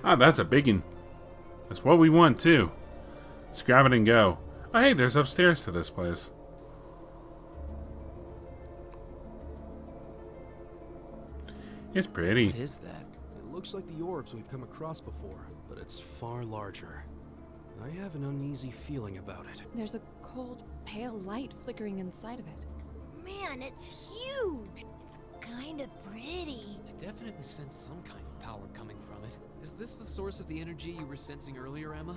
Ah, that's a biggin. That's what we want, too. Let's grab it and go. Oh, hey, there's upstairs to this place. It's pretty. What is that? It looks like the orbs we've come across before, but it's far larger. I have an uneasy feeling about it. There's a cold, pale light flickering inside of it. Man, it's huge! It's kind of pretty. I definitely sense some kind of power coming from it. Is this the source of the energy you were sensing earlier, Emma?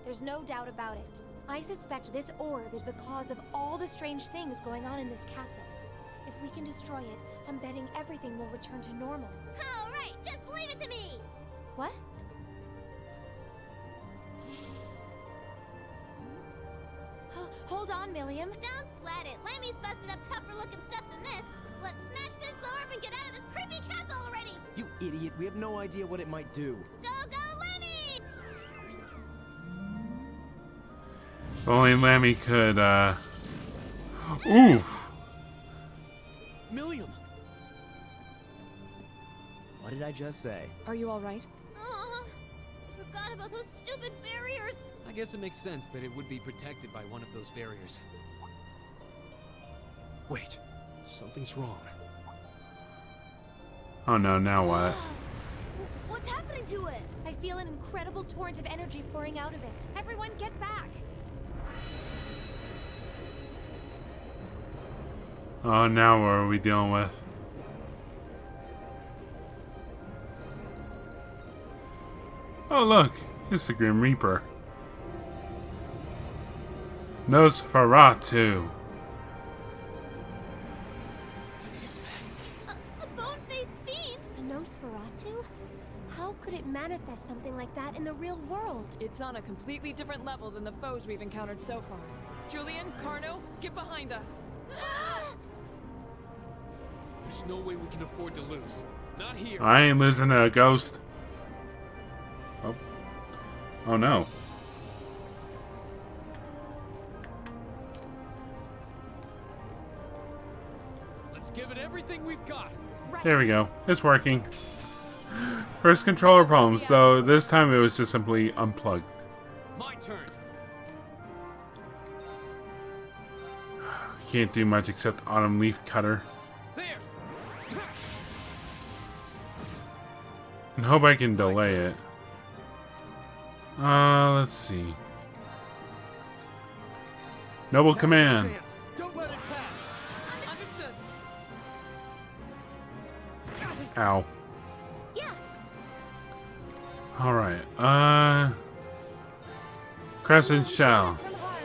There's no doubt about it. I suspect this orb is the cause of all the strange things going on in this castle. If we can destroy it, I'm betting everything will return to normal. All right, just leave it to me! What? Hold on, Milliam. Don't sweat it. Lammy's busted up tougher looking stuff than this. Let's smash this orb and get out of this creepy castle already! You idiot, we have no idea what it might do. Go, go, Lammy! If only Lammy could, Oof! Milliam! What did I just say? Are you alright? I forgot about those stupid barriers. I guess it makes sense that it would be protected by one of those barriers. Wait, something's wrong. Oh no, now what? What's happening to it? I feel an incredible torrent of energy pouring out of it. Everyone get back! Oh, now what are we dealing with? Oh look, it's the Grim Reaper. Nosferatu. What is that? A bone-faced fiend? A Nosferatu? How could it manifest something like that in the real world? It's on a completely different level than the foes we've encountered so far. Julian, Carno, get behind us. There's no way we can afford to lose. Not here. I ain't losing to a ghost. Oh. Oh no. Let's give it everything we've got. There we go. It's working. First controller problems, though this time it was just simply unplugged. My turn. Can't do much except autumn leaf cutter. There. And hope I can delay it. Let's see. Noble command. Don't let it pass. Understood. Ow. Yeah. Alright, Crescent Shell. From harm.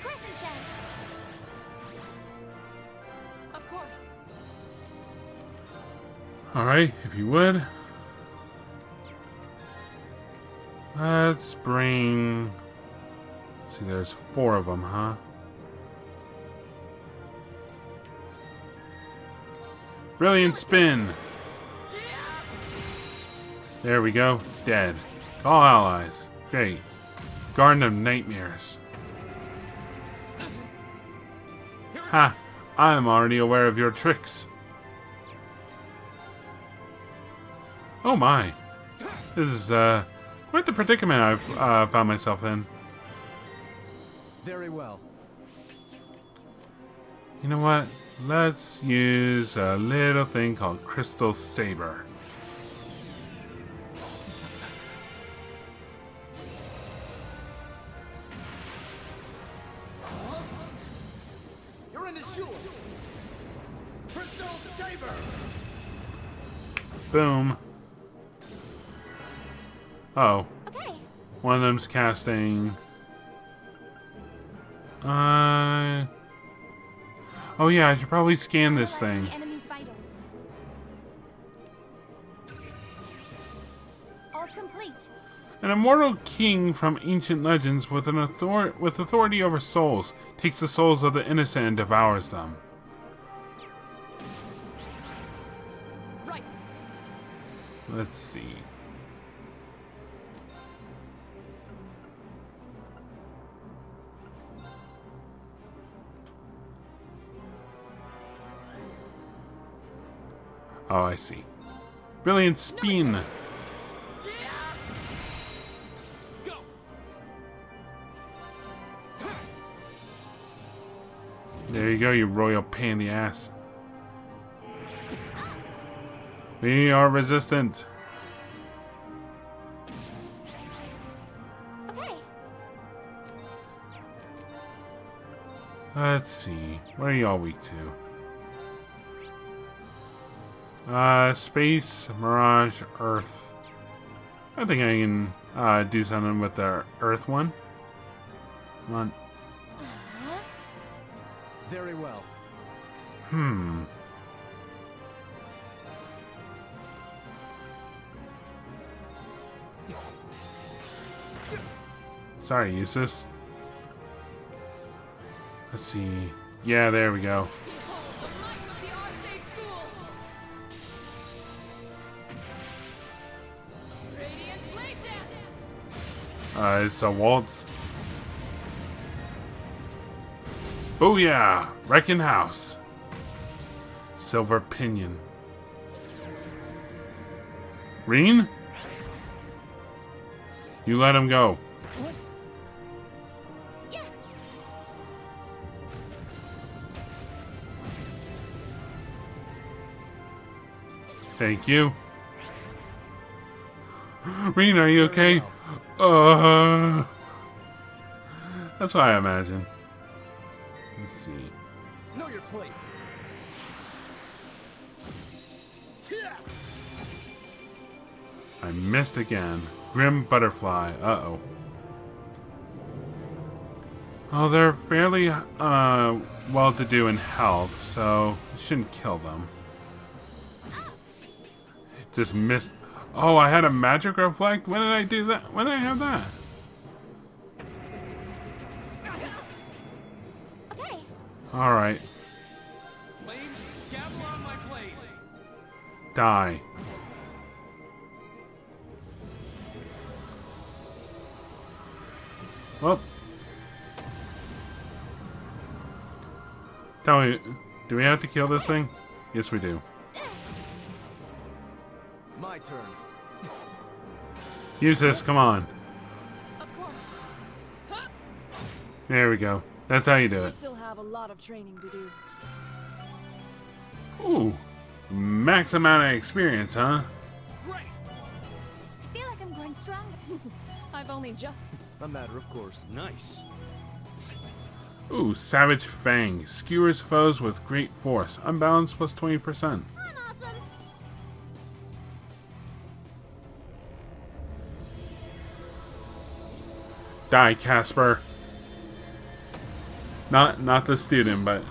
Crescent shell. Of course. Alright, if you would. Let's bring... see, there's 4 of them, huh? Brilliant spin! There we go. Dead. All allies. Great. Garden of Nightmares. Ha! I am already aware of your tricks. Oh my. This is, quite the predicament I've found myself in. Very well. You know what? Let's use a little thing called Crystal Saber. You're in the shore. Crystal Saber. Boom. Oh. Okay. One of them's casting... Oh yeah, I should probably scan this thing. The enemy's vitals. All complete. An immortal king from ancient legends with authority over souls takes the souls of the innocent and devours them. Right. Let's see. Oh, I see. Brilliant spin. Go! There you go, you royal pain in the ass. We are resistant. Okay. Let's see. What are y'all weak to? Space, Mirage, Earth. I think I can do something with the Earth one. Come on. Very well. Sorry, Eustace. Let's see. Yeah, there we go. Behold the might of the Arcade School! Radiant Blade Dance! It's a waltz. Booyah! Wrecking House. Silver Pinion. Reen? You let him go. Yeah. Thank you. Reen, are you okay? That's what I imagine. Let's see. Know your place. I missed again. Grim Butterfly. Uh-oh. Oh, they're fairly well-to-do in health, so it shouldn't kill them. Just missed. Oh, I had a magic reflect? When did I do that? When did I have that? Okay. Alright. Flames, gavel on my blade. Die. Well. Tell me, do we have to kill this thing? Yes, we do. My turn. Use this, come on. Of course. Huh? There we go. That's how you do We it. still have a lot of training to do. Ooh. Max amount of experience, huh? Great. I feel like I'm growing stronger. I've only just... A matter of course. Nice. Ooh, Savage Fang. Skewers foes with great force. Unbalanced plus 20%. I'm awesome. Die, Casper. Not the student, but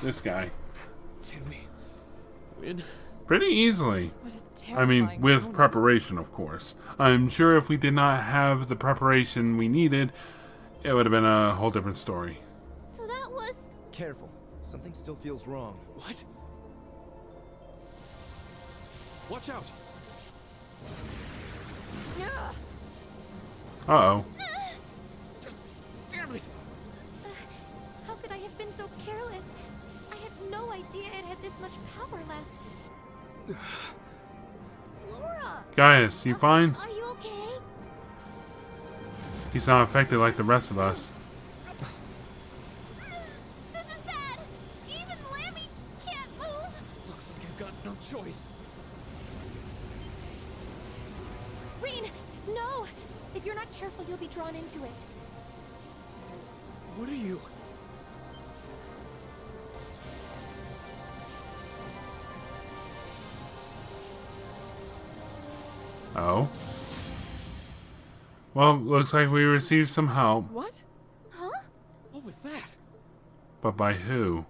this guy. Did we win? Pretty easily. What a I mean, terrifying with opponent. preparation, of course. I'm sure if we did not have the preparation we needed, it would have been a whole different story. So that was... Careful. Something still feels wrong. What? Watch out! Ugh. Uh-oh. Damn it! How could I have been so careless? I had no idea it had this much power left. Laura! Gaius, you fine? Are you okay? He's not affected like the rest of us. This is bad! Even Lammy can't move! Looks like I've got no choice. Reen, no! If you're not careful, you'll be drawn into it. What are you? Oh. Well, looks like we received some help. What? Huh? What was that? But by who?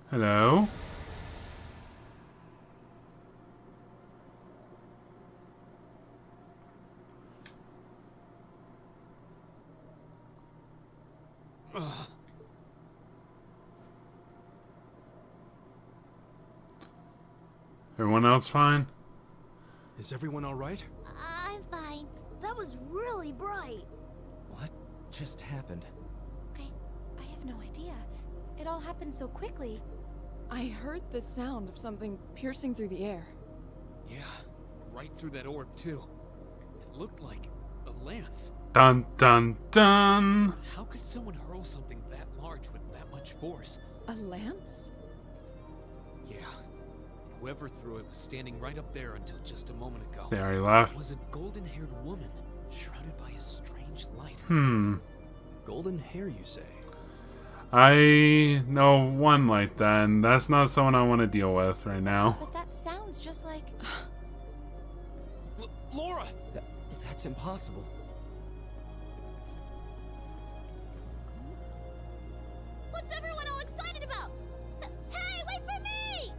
Hello? Everyone else fine? Is everyone all right? I'm fine. That was really bright. What just happened? I have have no idea. It all happened so quickly. I heard the sound of something piercing through the air. Yeah, right through that orb, too. It looked like a lance. Dun dun dun! How could someone hurl something that large with that much force? A lance? Yeah. Whoever threw it was standing right up there until just a moment ago. They already left. It was a golden-haired woman, shrouded by a strange light. Golden hair, you say? I know one like that, and that's not someone I want to deal with right now. But that sounds just like... Laura! That's impossible. What's everyone all excited about? Hey, wait for me!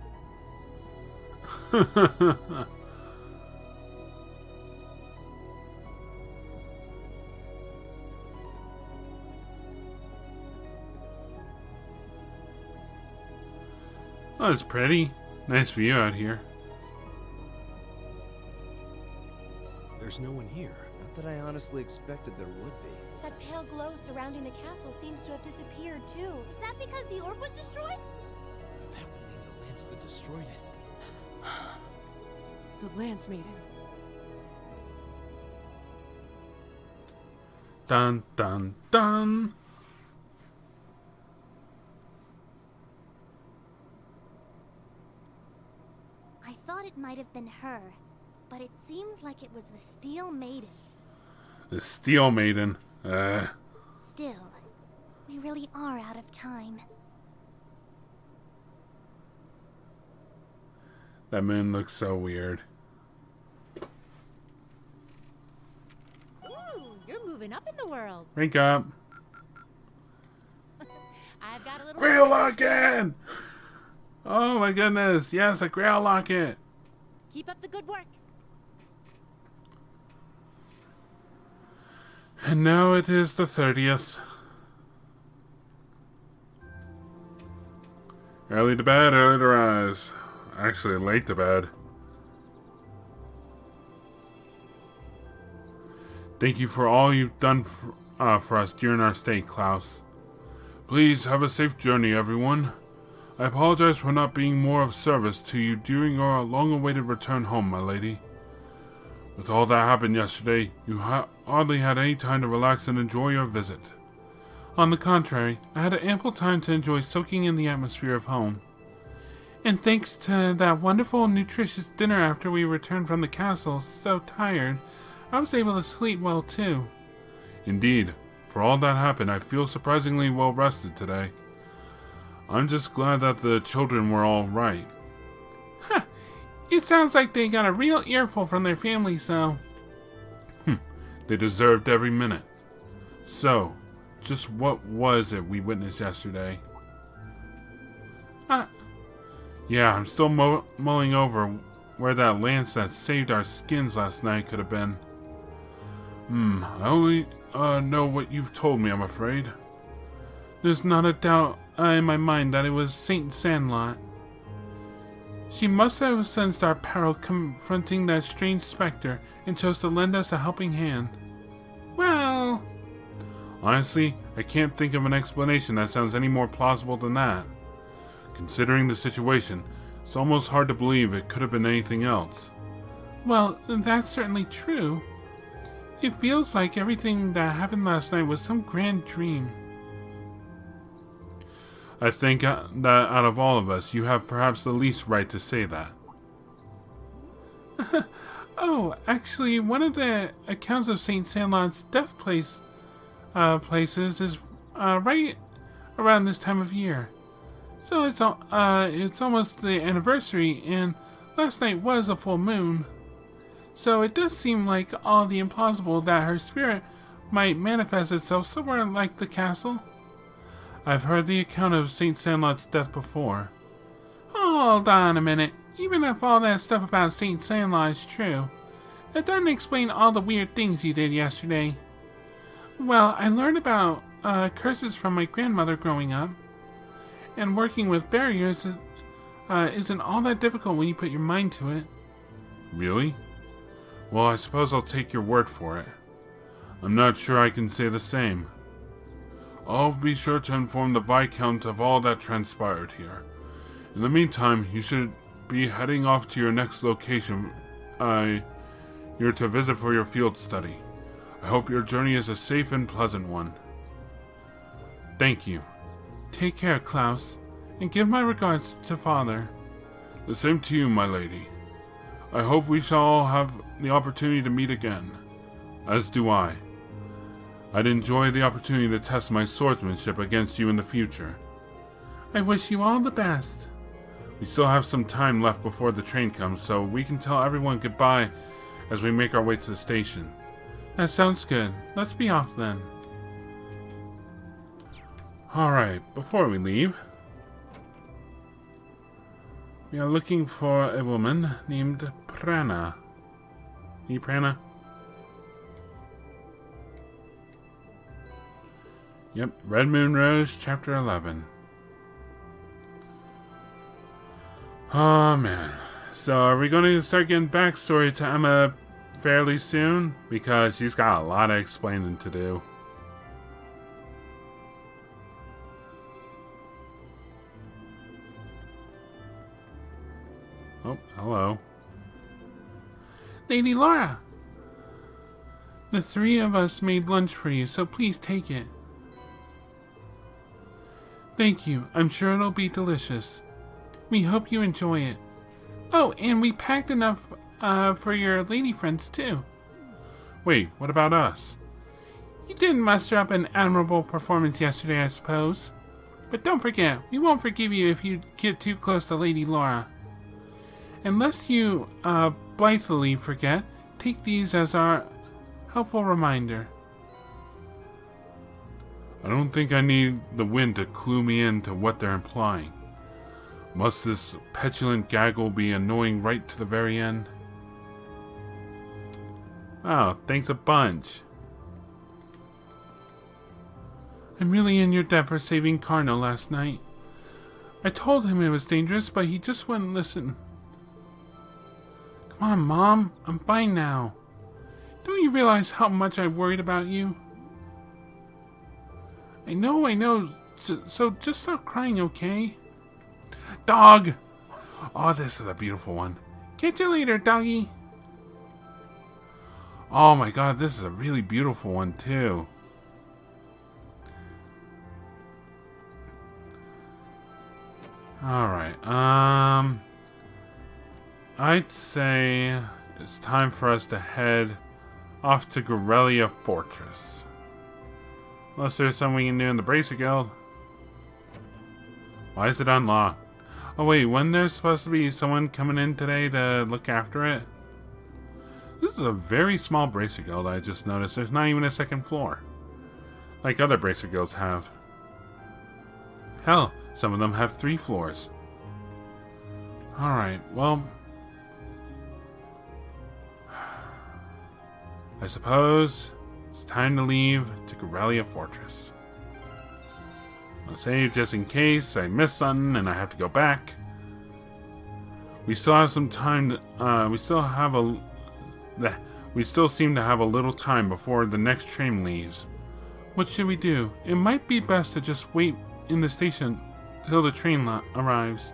Oh, it's pretty. Nice view out here. There's no one here. Not that I honestly expected there would be. That pale glow surrounding the castle seems to have disappeared, too. Is that because the orb was destroyed? That would mean the lance that destroyed it. The Lance Maiden. Dun dun dun! I thought it might have been her, but it seems like it was the Steel Maiden. The Steel Maiden. Still, we really are out of time. That moon looks so weird. Ooh, you're moving up in the world. Wake up. I've got a little... Grail Locket! Oh my goodness, yes, a Grail Locket! Keep up the good work. And now it is the 30th. Early to bed, early to rise. Actually, late to bed. Thank you for all you've done for us during our stay, Klaus. Please have a safe journey, everyone. I apologize for not being more of service to you during your long-awaited return home, my lady. With all that happened yesterday, you hardly had any time to relax and enjoy your visit. On the contrary, I had ample time to enjoy soaking in the atmosphere of home. And thanks to that wonderful, nutritious dinner after we returned from the castle, so tired, I was able to sleep well too. Indeed, for all that happened, I feel surprisingly well rested today. I'm just glad that the children were all right. Huh. It sounds like they got a real earful from their family, so... They deserved every minute. So, just what was it we witnessed yesterday? Yeah, I'm still mulling over where that lance that saved our skins last night could have been. I only know what you've told me, I'm afraid. There's not a doubt in my mind that it was Saint Sandlot. She must have sensed our peril confronting that strange specter and chose to lend us a helping hand. Well... Honestly, I can't think of an explanation that sounds any more plausible than that. Considering the situation, it's almost hard to believe it could have been anything else. Well, that's certainly true. It feels like everything that happened last night was some grand dream. I think that out of all of us, you have perhaps the least right to say that. Oh, actually, one of the accounts of Saint Sandlot's death places is right around this time of year. So it's almost the anniversary, and last night was a full moon. So it does seem like all the implausible that her spirit might manifest itself somewhere like the castle. I've heard the account of Saint Sandlot's death before. Hold on a minute. Even if all that stuff about Saint Sandlot is true, that doesn't explain all the weird things you did yesterday. Well, I learned about curses from my grandmother growing up, and working with barriers isn't all that difficult when you put your mind to it. Really? Well, I suppose I'll take your word for it. I'm not sure I can say the same. I'll be sure to inform the Viscount of all that transpired here. In the meantime, you should be heading off to your next location you're to visit for your field study. I hope your journey is a safe and pleasant one. Thank you. Take care, Klaus, and give my regards to Father. The same to you, my lady. I hope we shall all have the opportunity to meet again. As do I. I'd enjoy the opportunity to test my swordsmanship against you in the future. I wish you all the best. We still have some time left before the train comes, so we can tell everyone goodbye as we make our way to the station. That sounds good. Let's be off then. Alright, before we leave, we are looking for a woman named Prana. Hey, Prana? Yep, Red Moon Rose, Chapter 11. Oh, man. So, are we going to start getting backstory to Emma fairly soon? Because she's got a lot of explaining to do. Oh, hello. Lady Laura! The three of us made lunch for you, so please take it. Thank you. I'm sure it'll be delicious. We hope you enjoy it. Oh, and we packed enough for your lady friends, too. Wait, what about us? You didn't muster up an admirable performance yesterday, I suppose. But don't forget, we won't forgive you if you get too close to Lady Laura. Unless you, blithely forget, take these as our helpful reminder. I don't think I need the wind to clue me in to what they're implying. Must this petulant gaggle be annoying right to the very end? Oh, thanks a bunch. I'm really in your debt for saving Carno last night. I told him it was dangerous, but he just wouldn't listen. Come on, Mom. I'm fine now. Don't you realize how much I worried about you? I know. So just stop crying, okay? Dog! Oh, this is a beautiful one. Catch you later, doggy. Oh my god, this is a really beautiful one, too. Alright, I'd say it's time for us to head off to Garrelia Fortress. Unless there's something we can do in the Bracer Guild. Why is it unlocked? Oh wait, wasn't there supposed to be someone coming in today to look after it? This is a very small Bracer Guild, I just noticed. There's not even a second floor. Like other Bracer Guilds have. Hell, some of them have 3 floors. Alright, well, I suppose it's time to leave to Garrelia Fortress. I'll save just in case I miss something and I have to go back. We still have some time to, we still seem to have a little time before the next train leaves. What should we do? It might be best to just wait in the station till the train arrives.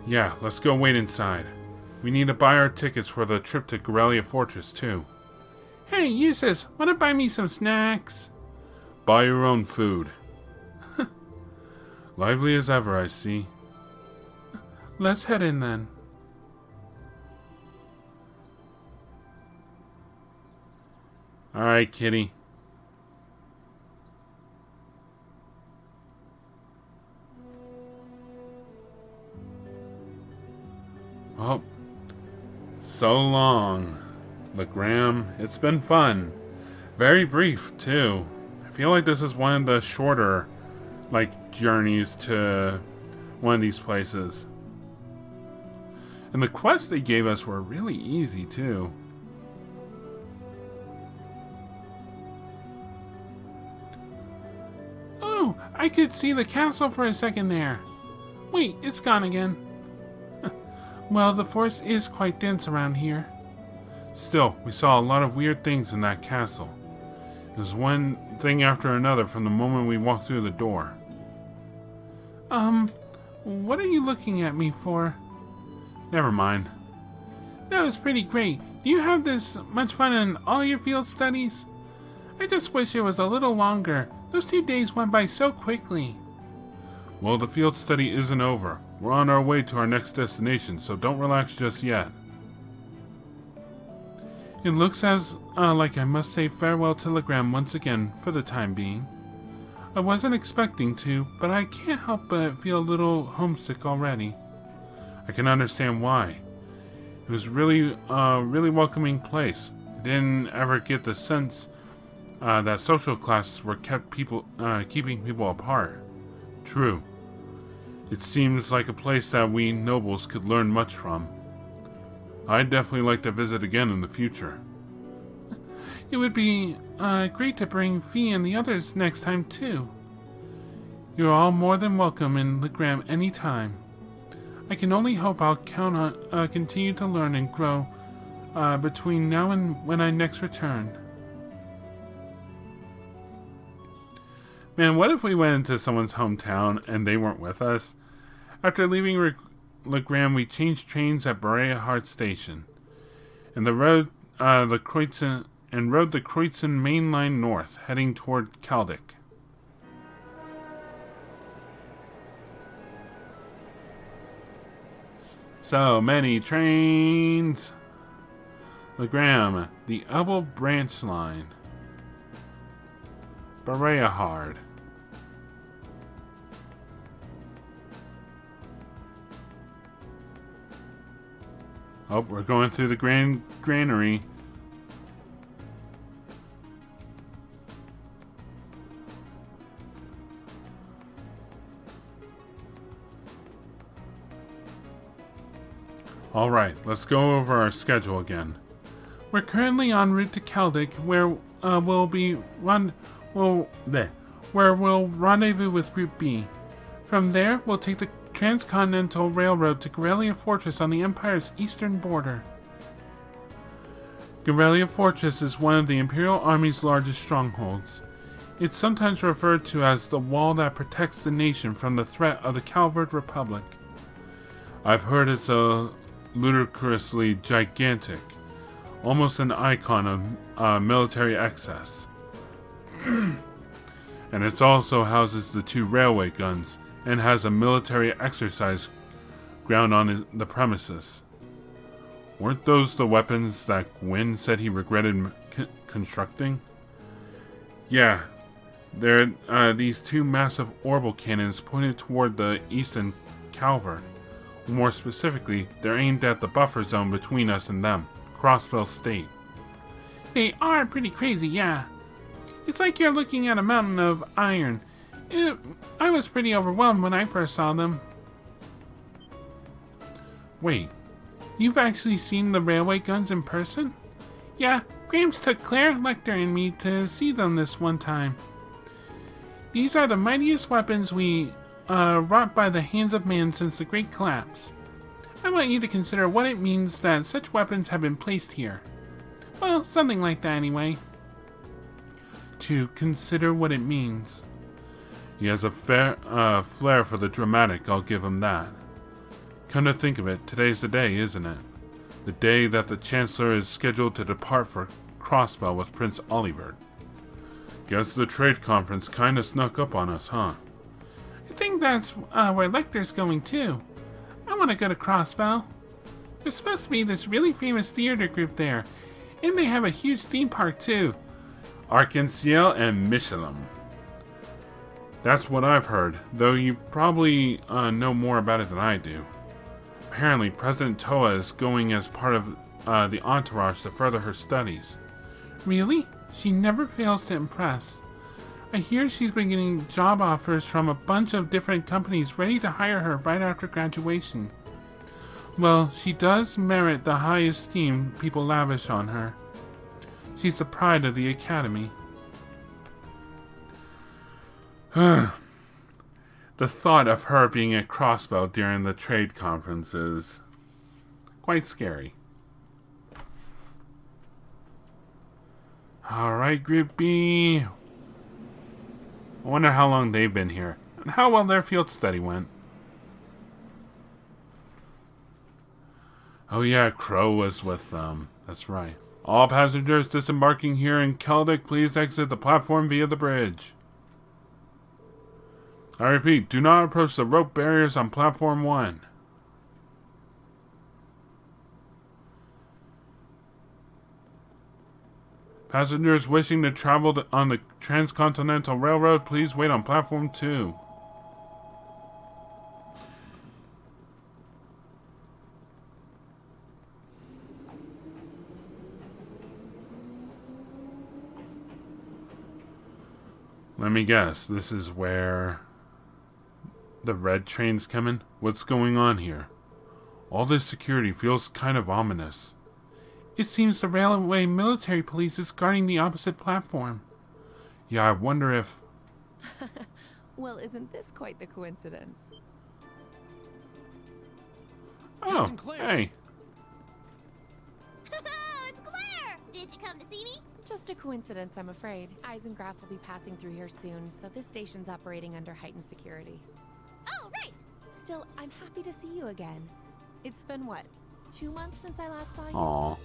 Yeah, let's go wait inside. We need to buy our tickets for the trip to Garrelia Fortress, too. Hey, Eustace, wanna buy me some snacks? Buy your own food. Lively as ever, I see. Let's head in, then. Alright, kitty. Well, so long, Legram. It's been fun. Very brief, too. I feel like this is one of the shorter, journeys to one of these places. And the quests they gave us were really easy, too. Oh, I could see the castle for a second there. Wait, it's gone again. Well, the force is quite dense around here. Still, we saw a lot of weird things in that castle. It was one thing after another from the moment we walked through the door. What are you looking at me for? Never mind. That was pretty great. Do you have this much fun in all your field studies? I just wish it was a little longer. Those 2 days went by so quickly. Well, the field study isn't over. We're on our way to our next destination, so don't relax just yet. It looks as like I must say farewell to Legram once again for the time being. I wasn't expecting to, but I can't help but feel a little homesick already. I can understand why. It was really welcoming place. I didn't ever get the sense that social classes were keeping people apart. True. It seems like a place that we nobles could learn much from. I'd definitely like to visit again in the future. It would be great to bring Fee and the others next time too. You're all more than welcome in Legram any time. I can only hope I'll count on continue to learn and grow between now and when I next return. Man, what if we went into someone's hometown and they weren't with us? After leaving Legram, we changed trains at Garrelia Station, and rode the Kreutzen main line north, heading toward Kaldek. So many trains! Legram, the Elbow Branch Line. Garrelia. Oh, we're going through the granary. Alright, let's go over our schedule again. We're currently en route to Kaldek, where we'll rendezvous with Group B. From there, we'll take the Transcontinental Railroad to Garrelia Fortress on the Empire's eastern border. Garrelia Fortress is one of the Imperial Army's largest strongholds. It's sometimes referred to as the wall that protects the nation from the threat of the Calvard Republic. I've heard it's ludicrously gigantic, almost an icon of military excess. And it also houses the 2 railway guns and has a military exercise ground on the premises. Weren't those the weapons that Gwyn said he regretted constructing? Yeah, they're these 2 massive orbital cannons pointed toward the eastern Calvard. More specifically, they're aimed at the buffer zone between us and them, Crossbell State. They are pretty crazy, yeah. It's like you're looking at a mountain of iron. I was pretty overwhelmed when I first saw them. Wait, you've actually seen the railway guns in person? Yeah, Grams took Claire, Lecter, and me to see them this one time. These are the mightiest weapons we wrought by the hands of man since the Great Collapse. I want you to consider what it means that such weapons have been placed here. Well, something like that anyway. To consider what it means. He has a flair for the dramatic, I'll give him that. Come to think of it, today's the day, isn't it? The day that the Chancellor is scheduled to depart for Crossbell with Prince Olivert. Guess the trade conference kinda snuck up on us, huh? I think that's where Lecter's going too. I want to go to Crossbell. There's supposed to be this really famous theater group there, and they have a huge theme park too. Arc-en-Ciel and Michelin. That's what I've heard, though you probably know more about it than I do. Apparently, President Towa is going as part of the entourage to further her studies. Really? She never fails to impress. I hear she's been getting job offers from a bunch of different companies ready to hire her right after graduation. Well, she does merit the high esteem people lavish on her. She's the pride of the Academy. The thought of her being at Crossbell during the trade conference is quite scary. Alright, Group B. I wonder how long they've been here, and how well their field study went. Oh yeah, Crow was with them. That's right. All passengers disembarking here in Keldic, please exit the platform via the bridge. I repeat, do not approach the rope barriers on platform 1. Passengers wishing to travel on the Transcontinental Railroad, please wait on platform 2. Let me guess, this is where the red train's coming? What's going on here? All this security feels kind of ominous. It seems the railway military police is guarding the opposite platform. Yeah, I wonder if... Well, isn't this quite the coincidence? Oh, Captain Claire. hey. It's Claire! Did you come to see me? Just a coincidence, I'm afraid. Eisengraf will be passing through here soon, so this station's operating under heightened security. Oh, right! Still, I'm happy to see you again. It's been, what, 2 months since I last saw you? Aw.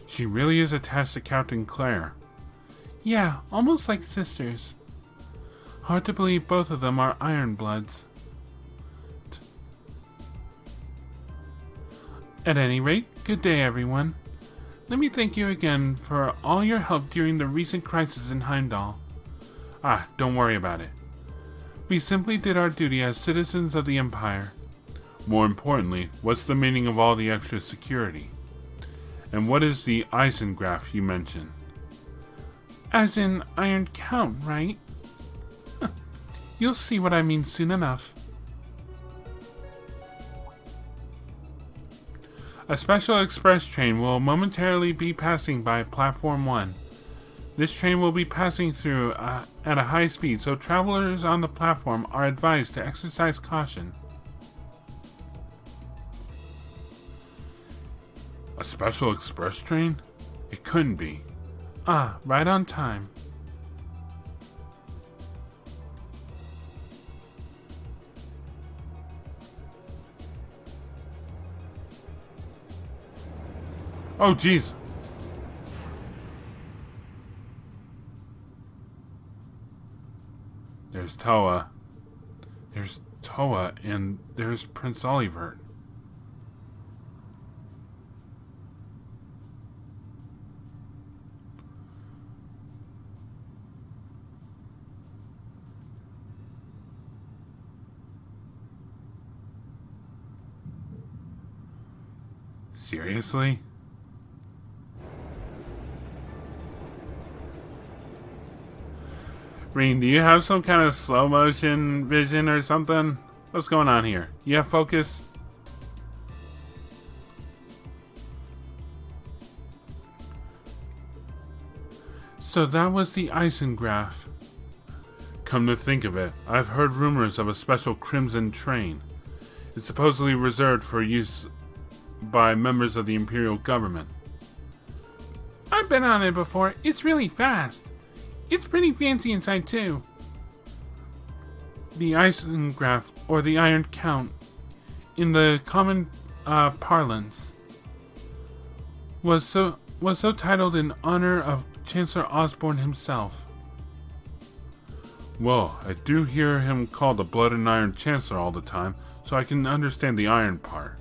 She really is attached to Captain Claire. Yeah, almost like sisters. Hard to believe both of them are Ironbloods. At any rate, good day everyone. Let me thank you again for all your help during the recent crisis in Heimdall. Ah, don't worry about it. We simply did our duty as citizens of the Empire. More importantly, what's the meaning of all the extra security? And what is the Eisengraf you mentioned? As in Iron Count, right? You'll see what I mean soon enough. A special express train will momentarily be passing by Platform 1. This train will be passing through at a high speed, so travelers on the platform are advised to exercise caution. A special express train? It couldn't be. Ah, right on time. Oh, jeez. There's Towa. There's Towa, and there's Prince Olivert. Seriously? Reen, do you have some kind of slow motion vision or something? What's going on here? You have focus? So that was the Eisengraf. Come to think of it, I've heard rumors of a special Crimson train. It's supposedly reserved for use by members of the Imperial government. I've been on it before. It's really fast. It's pretty fancy inside too. The Eisengraf, or the Iron Count, in the common parlance, was so titled in honor of Chancellor Osborne himself. Well, I do hear him called the Blood and Iron Chancellor all the time, so I can understand the iron part.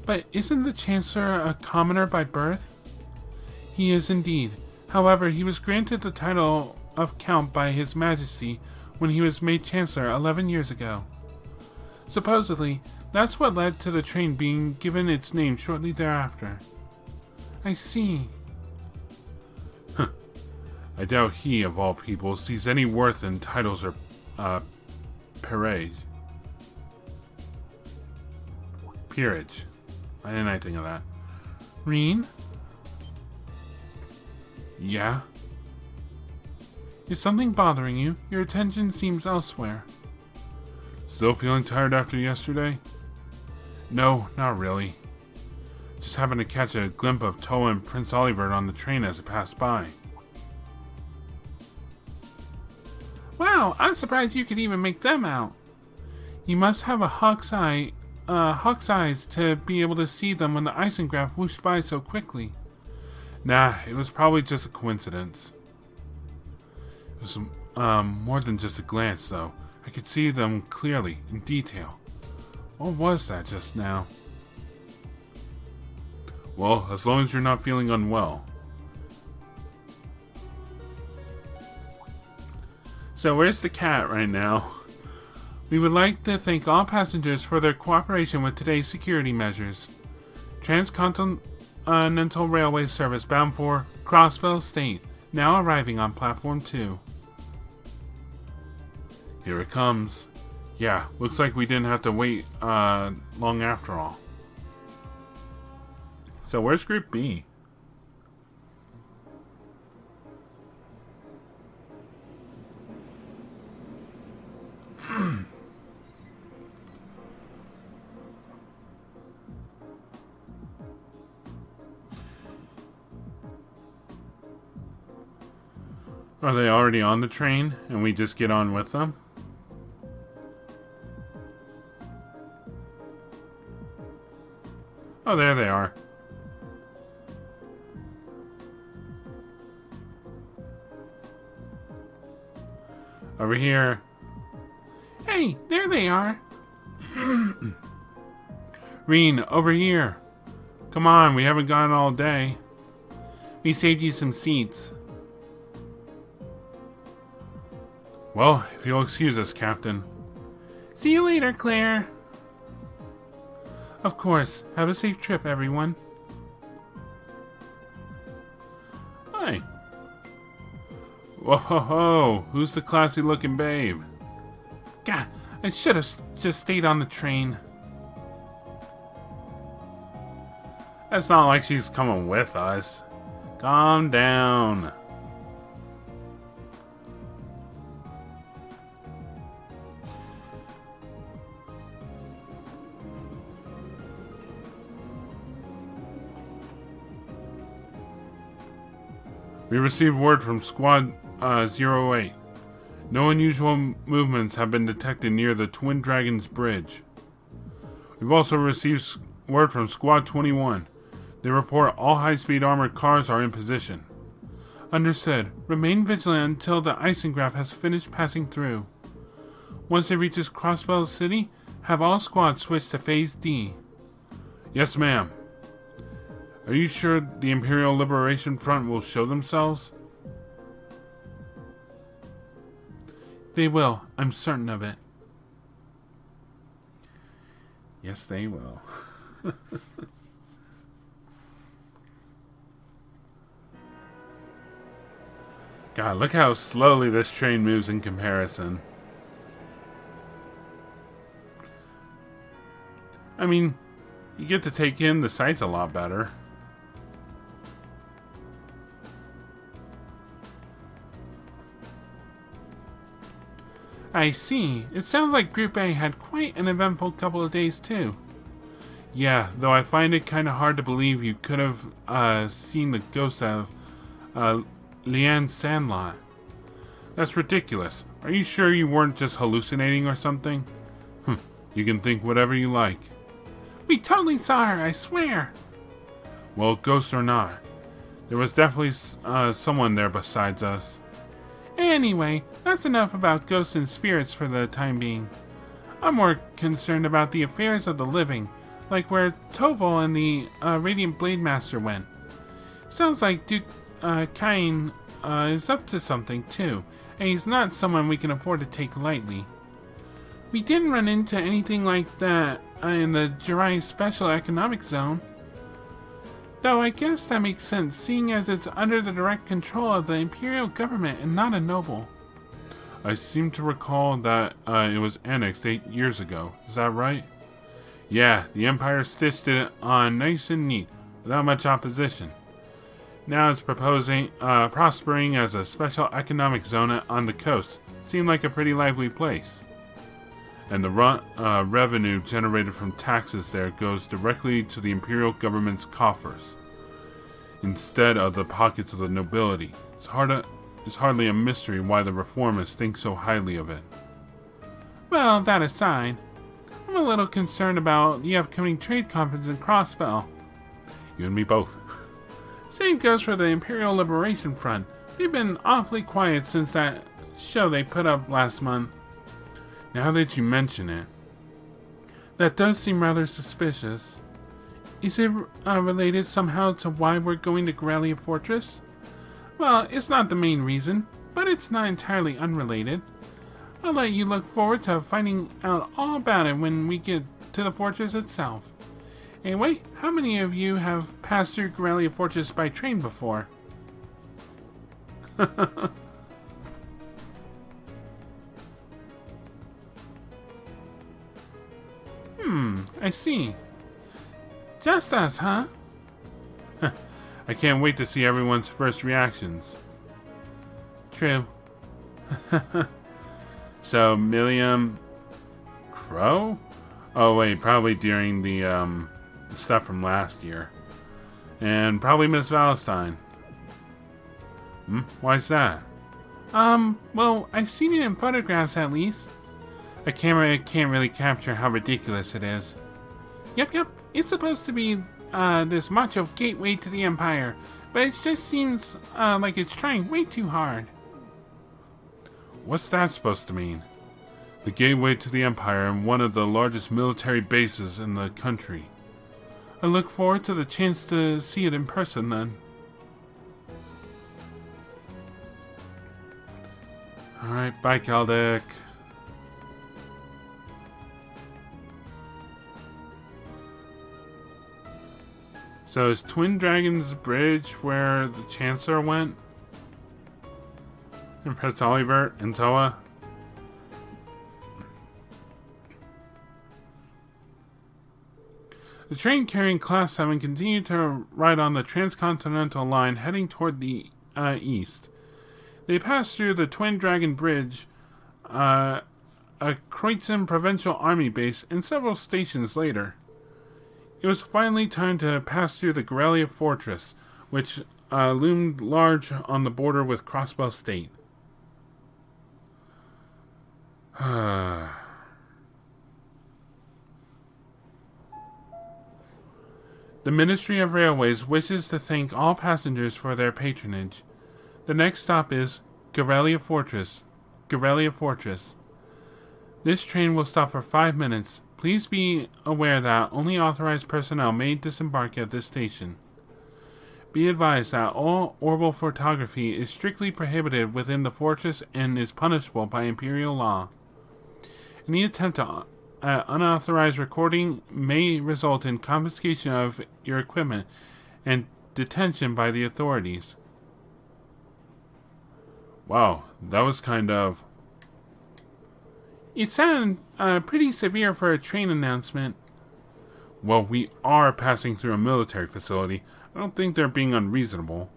But isn't the Chancellor a commoner by birth? He is indeed. However, he was granted the title of Count by His Majesty when he was made Chancellor 11 years ago. Supposedly, that's what led to the train being given its name shortly thereafter. I see. I doubt he, of all people, sees any worth in titles or peerage. Peerage. I didn't think of that. Reen? Yeah? Is something bothering you? Your attention seems elsewhere. Still feeling tired after yesterday? No, not really. Just happened to catch a glimpse of Towa and Prince Olivert on the train as it passed by. Wow, I'm surprised you could even make them out. You must have a hawk's eyes to be able to see them when the Eisengraf whooshed by so quickly. Nah, it was probably just a coincidence. It was more than just a glance, though. I could see them clearly, in detail. What was that just now? Well, as long as you're not feeling unwell. So where's the cat right now? We would like to thank all passengers for their cooperation with today's security measures. Transcontinental Railway service bound for Crossbell State, now arriving on Platform 2. Here it comes. Yeah, looks like we didn't have to wait long after all. So where's Group B? Are they already on the train and we just get on with them? Oh, there they are. Over here. Hey, there they are. Reen, over here. Come on, we haven't gone all day. We saved you some seats. Well, if you'll excuse us, Captain. See you later, Claire. Of course. Have a safe trip, everyone. Hi. Whoa, who's the classy looking babe? God, I should have just stayed on the train. It's not like she's coming with us. Calm down. We received word from Squad 08. No unusual movements have been detected near the Twin Dragons Bridge. We've also received word from Squad 21. They report all high-speed armored cars are in position. Understood. Remain vigilant until the Eisengraf has finished passing through. Once it reaches Crossbell City, have all squads switch to Phase D. Yes, ma'am. Are you sure the Imperial Liberation Front will show themselves? They will. I'm certain of it. Yes, they will. God, look how slowly this train moves in comparison. I mean, you get to take in the sights a lot better. I see. It sounds like Group A had quite an eventful couple of days, too. Yeah, though I find it kind of hard to believe you could have seen the ghost of Leanne Sandlot. That's ridiculous. Are you sure you weren't just hallucinating or something? You can think whatever you like. We totally saw her, I swear. Well, ghost or not, there was definitely someone there besides us. Anyway, that's enough about ghosts and spirits for the time being. I'm more concerned about the affairs of the living, like where Towa and the Radiant Blade Master went. Sounds like Duke Kain is up to something too, and he's not someone we can afford to take lightly. We didn't run into anything like that in the Jirai Special Economic Zone. Though I guess that makes sense, seeing as it's under the direct control of the Imperial government and not a noble. I seem to recall that it was annexed 8 years ago. Is that right? Yeah, the Empire stitched it on nice and neat, without much opposition. Now it's prospering as a special economic zone on the coast. Seemed like a pretty lively place. and the revenue generated from taxes there goes directly to the imperial government's coffers, instead of the pockets of the nobility. It's hardly a mystery why the reformers think so highly of it. Well, that aside, I'm a little concerned about the upcoming trade conference in Crossbell. You and me both. Same goes for the Imperial Liberation Front. They've been awfully quiet since that show they put up last month. Now that you mention it, that does seem rather suspicious. Is it related somehow to why we're going to Garrelia Fortress? Well, it's not the main reason, but it's not entirely unrelated. I'll let you look forward to finding out all about it when we get to the fortress itself. Anyway, how many of you have passed through Garrelia Fortress by train before? I see. Just us, huh? I can't wait to see everyone's first reactions. True. So, Milliam Crow? Oh wait, probably during the stuff from last year. And probably Miss Valentine. Why's that? Well, I've seen it in photographs at least. A camera can't really capture how ridiculous it is. Yep. It's supposed to be this macho gateway to the Empire, but it just seems like it's trying way too hard. What's that supposed to mean? The gateway to the Empire and one of the largest military bases in the country. I look forward to the chance to see it in person then. Alright, bye Caldic. So is Twin Dragon's Bridge where the Chancellor went? And Prince Olivert and Towa? The train carrying Class 7 continued to ride on the transcontinental line heading toward the east. They passed through the Twin Dragon Bridge, a Kreutzen Provincial Army base, and several stations later. It was finally time to pass through the Garrelia Fortress, which loomed large on the border with Crossbell State. The Ministry of Railways wishes to thank all passengers for their patronage. The next stop is Garrelia Fortress. Garrelia Fortress. This train will stop for 5 minutes. Please be aware that only authorized personnel may disembark at this station. Be advised that all orbital photography is strictly prohibited within the fortress and is punishable by imperial law. Any attempt at unauthorized recording may result in confiscation of your equipment and detention by the authorities. Wow, that was kind of... It sounded pretty severe for a train announcement. Well, we are passing through a military facility. I don't think they're being unreasonable.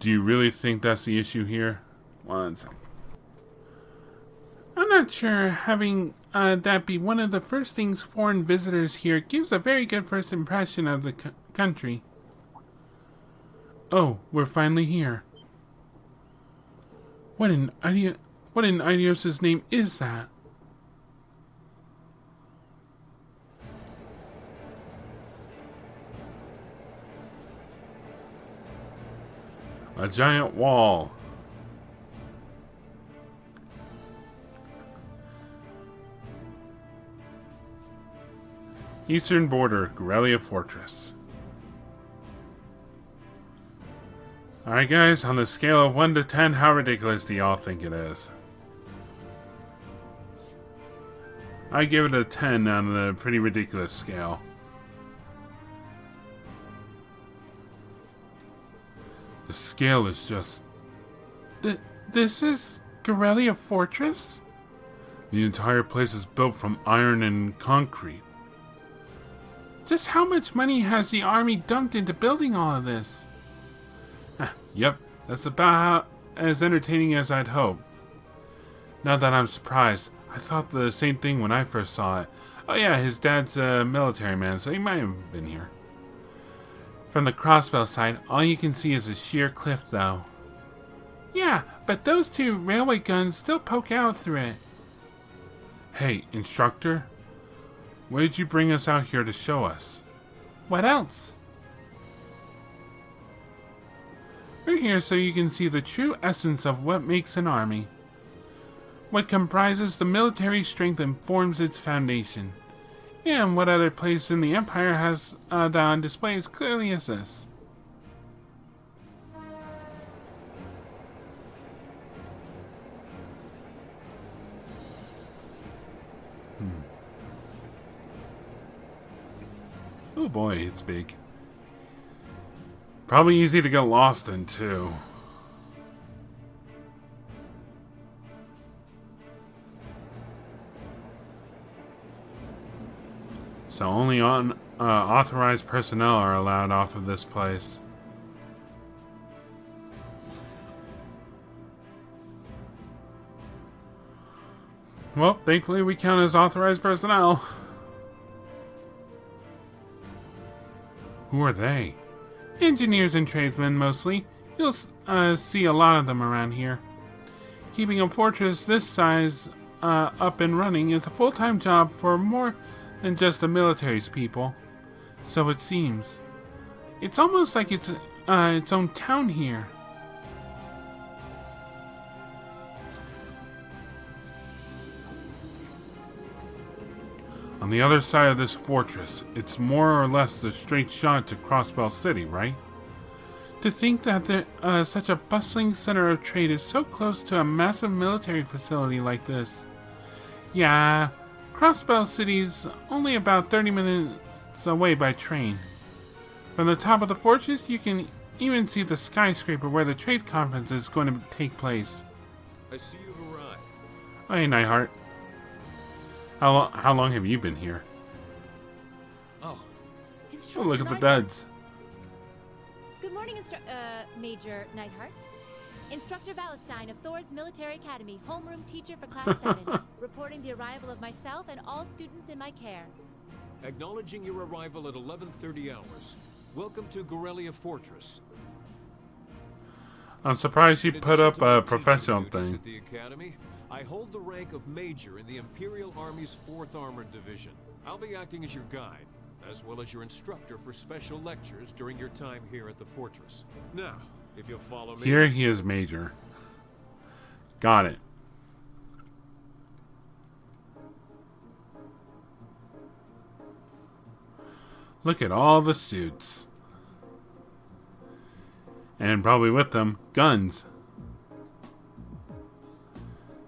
Do you really think that's the issue here? One second. I'm not sure having that be one of the first things foreign visitors hear gives a very good first impression of the country. Oh, we're finally here. What in Idios' name is that? A giant wall. Eastern border, Garrelia Fortress. Alright guys, on the scale of 1 to 10, how ridiculous do y'all think it is? I give it a 10 on the pretty ridiculous scale. The scale is just... This is Garrelia Fortress? The entire place is built from iron and concrete. Just how much money has the army dumped into building all of this? Yep, that's about as entertaining as I'd hope. Not that I'm surprised. I thought the same thing when I first saw it. Oh yeah, his dad's a military man, so he might have been here. From the crossbow side, all you can see is a sheer cliff, though. Yeah, but those two railway guns still poke out through it. Hey, instructor. What did you bring us out here to show us? What else? We're here so you can see the true essence of what makes an army. What comprises the military strength and forms its foundation. And what other place in the Empire has that on display as clearly as this. Oh boy, it's big. Probably easy to get lost in, too. So only authorized personnel are allowed off of this place. Well, thankfully we count as authorized personnel. Who are they? Engineers and tradesmen, mostly. You'll see a lot of them around here. Keeping a fortress this size up and running is a full-time job for more than just the military's people. So it seems. It's almost like it's its own town here. On the other side of this fortress, it's more or less the straight shot to Crossbell City, right? To think that such a bustling center of trade is so close to a massive military facility like this. Yeah, Crossbell City's only about 30 minutes away by train. From the top of the fortress, you can even see the skyscraper where the trade conference is going to take place. I see you've arrived. Hey, Nightheart. How long have you been here? Oh, Oh, look at the beds. Good morning, Major Neidhart. Instructor Valentine of Thor's Military Academy, homeroom teacher for Class 7, reporting the arrival of myself and all students in my care. Acknowledging your arrival at 11:30 hours. Welcome to Garrelia Fortress. I'm surprised you put up a professional Teaching duties thing. at the Academy, I hold the rank of Major in the Imperial Army's 4th Armored Division. I'll be acting as your guide, as well as your instructor for special lectures during your time here at the fortress. Now, if you'll follow me... Here he is, Major. Got it. Look at all the suits. And probably with them, guns.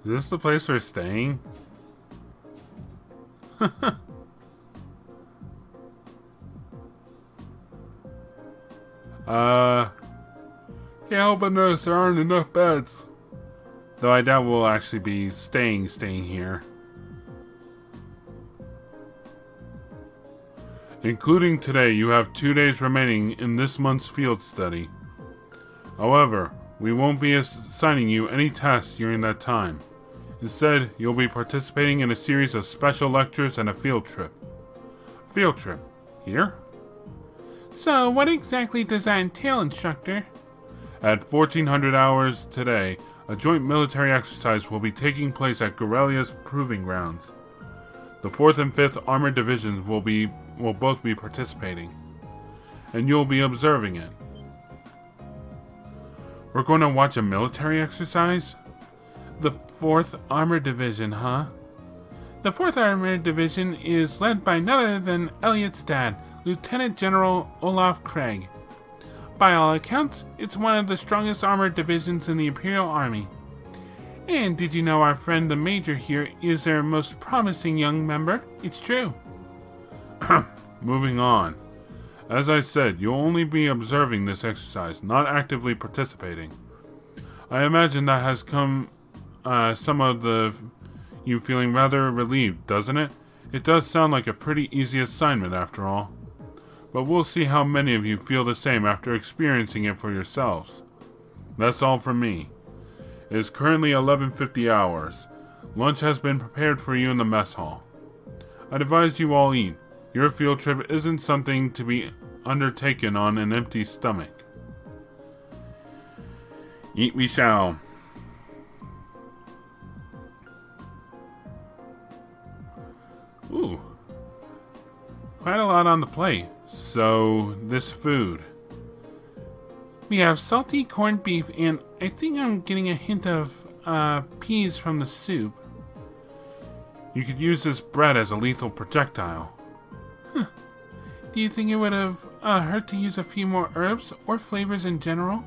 Is this the place we're staying? Can't help but notice there aren't enough beds. Though I doubt we'll actually be staying here. Including today, you have 2 days remaining in this month's field study. However, we won't be assigning you any tasks during that time. Instead, you'll be participating in a series of special lectures and a field trip. Field trip? Here? So, what exactly does that entail, instructor? At 1400 hours today, a joint military exercise will be taking place at Garrelia's Proving Grounds. The 4th and 5th Armored Divisions will both be participating, and you'll be observing it. We're going to watch a military exercise? The 4th Armored Division, huh? The 4th Armored Division is led by none other than Elliot's dad, Lieutenant General Olaf Craig. By all accounts, it's one of the strongest armored divisions in the Imperial Army. And did you know our friend the Major here is their most promising young member? It's true. Moving on. As I said, you'll only be observing this exercise, not actively participating. I imagine that has come some of you feeling rather relieved, doesn't it? It does sound like a pretty easy assignment after all. But we'll see how many of you feel the same after experiencing it for yourselves. That's all from me. It is currently 11:50 hours. Lunch has been prepared for you in the mess hall. I'd advise you all eat. Your field trip isn't something to be undertaken on an empty stomach. Eat we shall. Ooh. Quite a lot on the plate. So, this food. We have salty corned beef, and I think I'm getting a hint of peas from the soup. You could use this bread as a lethal projectile. Huh. Do you think it would have hurt to use a few more herbs or flavors in general?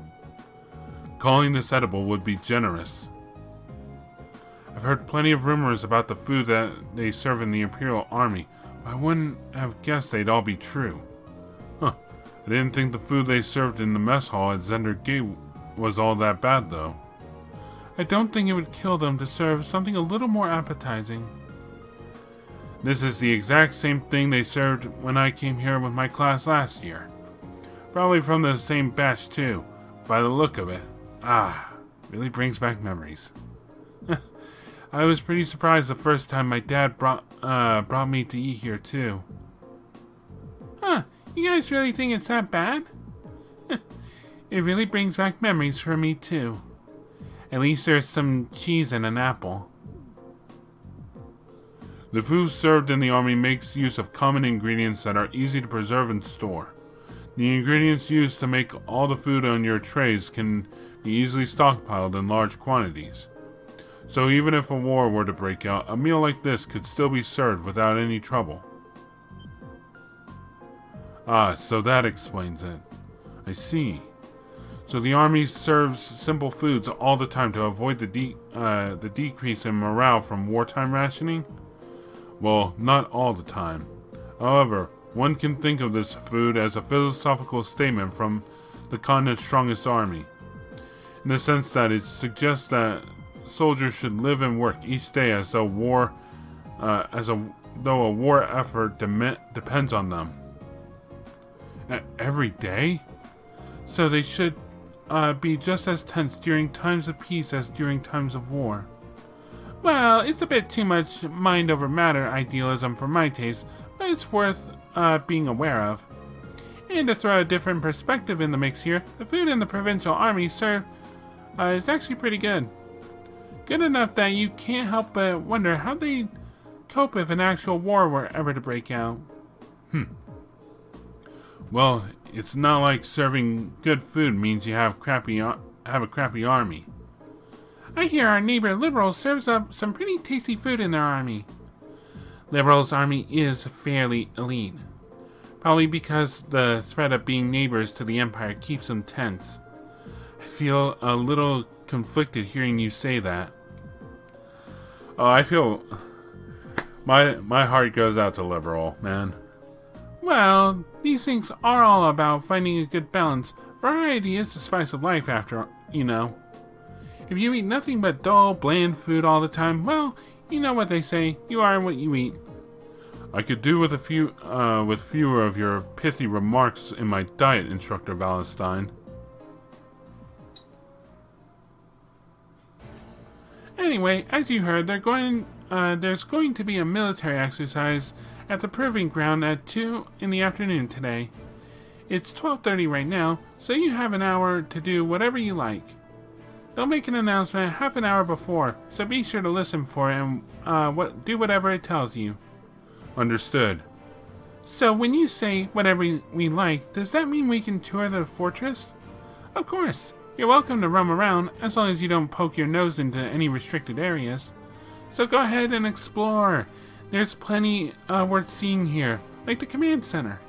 Calling this edible would be generous. I've heard plenty of rumors about the food that they serve in the Imperial Army. I wouldn't have guessed they'd all be true. Huh. I didn't think the food they served in the mess hall at Zender Gate was all that bad, though. I don't think it would kill them to serve something a little more appetizing. This is the exact same thing they served when I came here with my class last year. Probably from the same batch, too, by the look of it. Really brings back memories. I was pretty surprised the first time my dad brought me to eat here, too. Huh, you guys really think it's that bad? It really brings back memories for me, too. At least there's some cheese and an apple. The food served in the army makes use of common ingredients that are easy to preserve and store. The ingredients used to make all the food on your trays can be easily stockpiled in large quantities. So even if a war were to break out, a meal like this could still be served without any trouble. So that explains it. I see. So the army serves simple foods all the time to avoid the decrease in morale from wartime rationing? Well, not all the time. However, one can think of this food as a philosophical statement from the continent's strongest army, in the sense that it suggests that soldiers should live and work each day as though a war effort depends on them. Every day? So they should be just as tense during times of peace as during times of war. Well, it's a bit too much mind over matter idealism for my taste, but it's worth being aware of. And to throw a different perspective in the mix here, the food in the provincial army served is actually pretty good. Good enough that you can't help but wonder how they'd cope if an actual war were ever to break out. Well, it's not like serving good food means you have a crappy army. I hear our neighbor Liberal serves up some pretty tasty food in their army. Liberal's army is fairly elite. Probably because the threat of being neighbors to the Empire keeps them tense. I feel a little conflicted hearing you say that. Oh, I feel... My heart goes out to Liberal, man. Well, these things are all about finding a good balance. Variety is the spice of life after, you know. If you eat nothing but dull, bland food all the time, well, you know what they say, you are what you eat. I could do with fewer of your pithy remarks in my diet, Instructor Valentine. Anyway, as you heard, there's going to be a military exercise at the proving ground at 2 in the afternoon today. It's 12:30 right now, so you have an hour to do whatever you like. They'll make an announcement half an hour before, so be sure to listen for it and do whatever it tells you. Understood. So when you say whatever we like, does that mean we can tour the fortress? Of course. You're welcome to roam around, as long as you don't poke your nose into any restricted areas. So go ahead and explore. There's plenty worth seeing here, like the command center.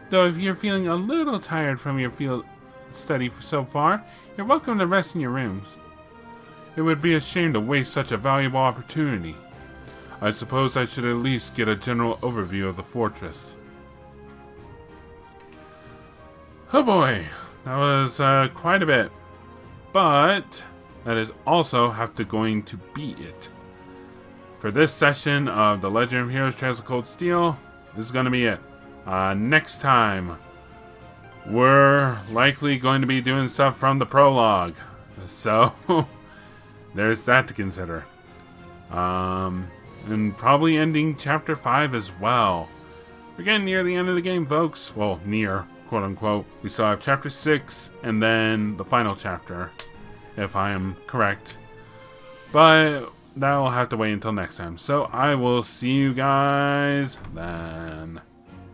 Though if you're feeling a little tired from your field study so far, you're welcome to rest in your rooms. It would be a shame to waste such a valuable opportunity. I suppose I should at least get a general overview of the fortress. Oh boy, that was quite a bit. But that is also going to be it. For this session of the Legend of Heroes Trails of Cold Steel, this is going to be it. Next time, we're likely going to be doing stuff from the prologue. So, there's that to consider. And probably ending chapter 5 as well. We're getting near the end of the game, folks. Well, near, quote unquote. We still have chapter 6 and then the final chapter, if I am correct. But that'll have to wait until next time. So I will see you guys then.